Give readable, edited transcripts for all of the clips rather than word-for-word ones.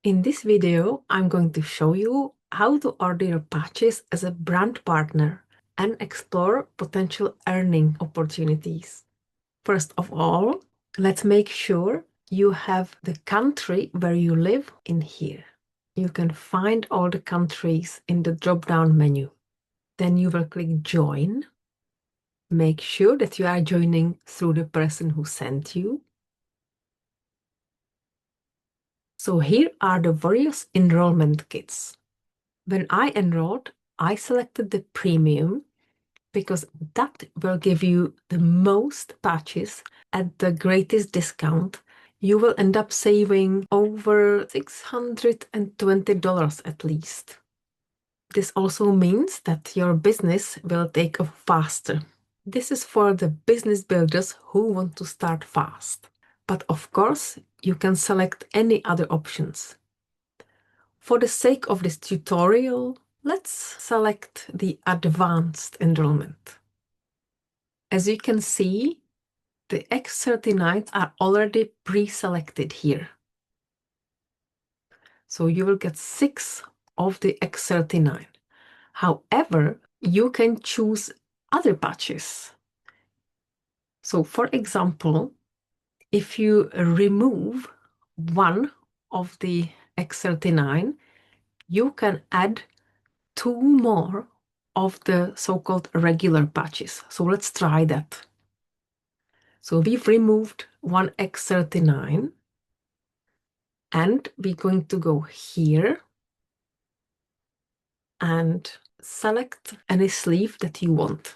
In this video, I'm going to show you how to order your patches as a brand partner and explore potential earning opportunities. First of all, let's make sure you have the country where you live in here. You can find all the countries in the drop-down menu. Then you will click Join. Make sure that you are joining through the person who sent you. So here are the various enrollment kits. When I enrolled, I selected the premium because that will give you the most patches at the greatest discount. You will end up saving over $620 at least. This also means that your business will take off faster. This is for the business builders who want to start fast. But of course, you can select any other options. For the sake of this tutorial, let's select the advanced enrollment. As you can see, the X39s are already pre-selected here. So you will get 6 of the X39. However, you can choose other patches. So for example, if you remove one of the X39, you can add 2 more of the so-called regular patches. So let's try that. So we've removed one X39 and we're going to go here and select any sleeve that you want.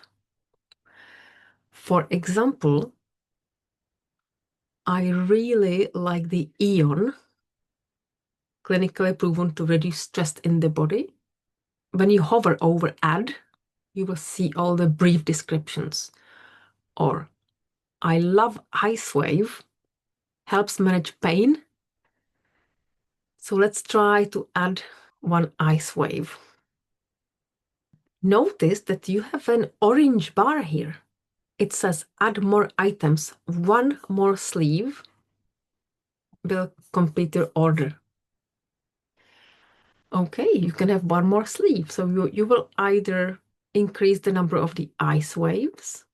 For example, I really like the Ion, clinically proven to reduce stress in the body. When you hover over Add, you will see all the brief descriptions. Or I love LifeWave, helps manage pain. So let's try to add one LifeWave. Notice that you have an orange bar here. It says add more items. One more sleeve will complete your order. Okay, you can have one more sleeve. So you will either increase the number of the ice waves,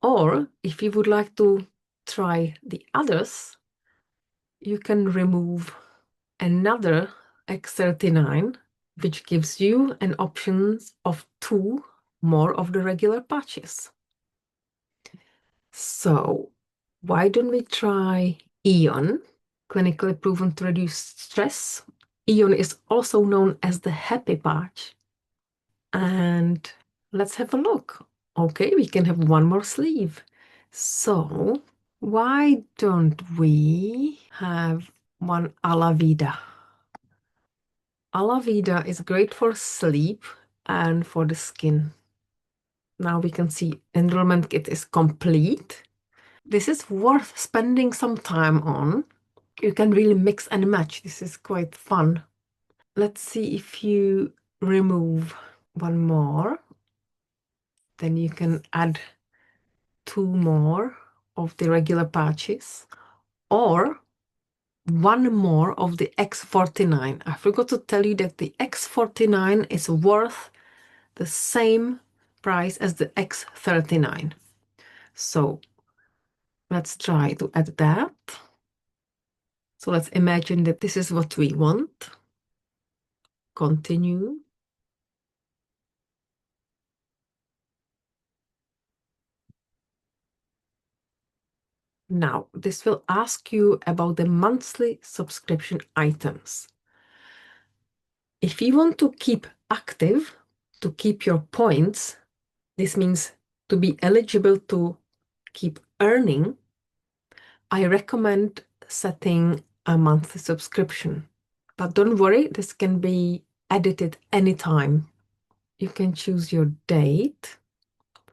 or if you would like to try the others, you can remove another X39, which gives you an option of 2 more of the regular patches. So why don't we try Ion, clinically proven to reduce stress. Ion is also known as the happy patch. And let's have a look. Okay, we can have one more sleeve. So why don't we have one Ala Vida? Ala Vida is great for sleep and for the skin. Now we can see enrollment kit is complete. This is worth spending some time on. You can really mix and match. This is quite fun. Let's see if you remove one more, then you can add 2 more of the regular patches or 1 more of the X49. I forgot to tell you that the X49 is worth the same price as the X39. So let's try to add that. So let's imagine that this is what we want. Continue. Now, this will ask you about the monthly subscription items. If you want to keep active, to keep your points, this means to be eligible to keep earning, I recommend setting a monthly subscription. But don't worry, this can be edited anytime. You can choose your date.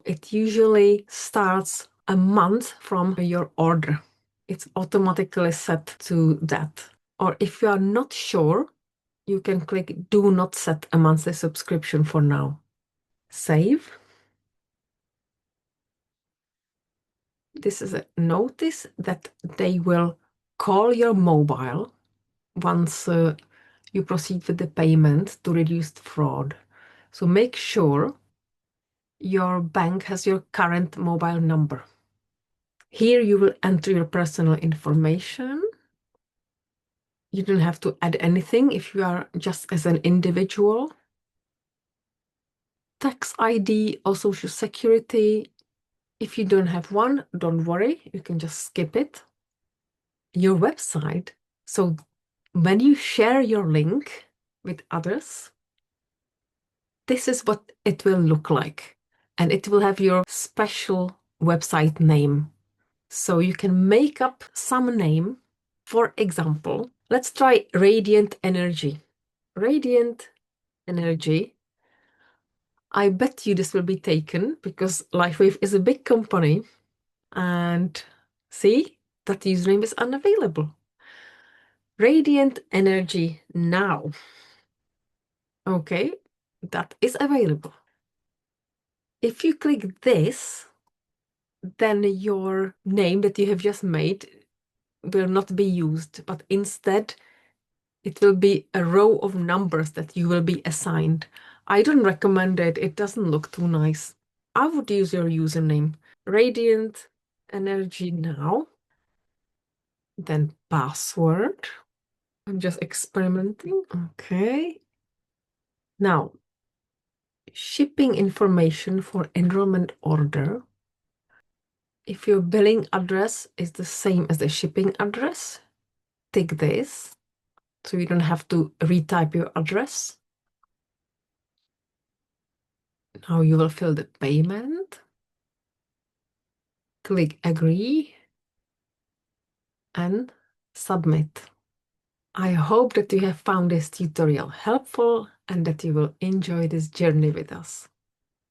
It usually starts a month from your order. It's automatically set to that. Or if you are not sure, you can click Do not set a monthly subscription for now. Save. This is a notice that they will call your mobile once you proceed with the payment to reduce fraud. So make sure your bank has your current mobile number. Here you will enter your personal information. You don't have to add anything if you are just as an individual. Tax ID or social security. If you don't have one, don't worry, you can just skip it. Your website. So when you share your link with others, this is what it will look like. And it will have your special website name. So you can make up some name. For example, let's try Radiant Energy. Radiant Energy. I bet you this will be taken because LifeWave is a big company. And see, that username is unavailable. Radiant Energy Now. Okay, that is available. If you click this, then your name that you have just made will not be used, but instead it will be a row of numbers that you will be assigned. I don't recommend it. It doesn't look too nice. I would use your username, Radiant Energy Now, then password. I'm just experimenting. Okay. Now, shipping information for enrollment order. If your billing address is the same as the shipping address, tick this so you don't have to retype your address. Now you will fill the payment. Click agree and submit. I hope that you have found this tutorial helpful and that you will enjoy this journey with us.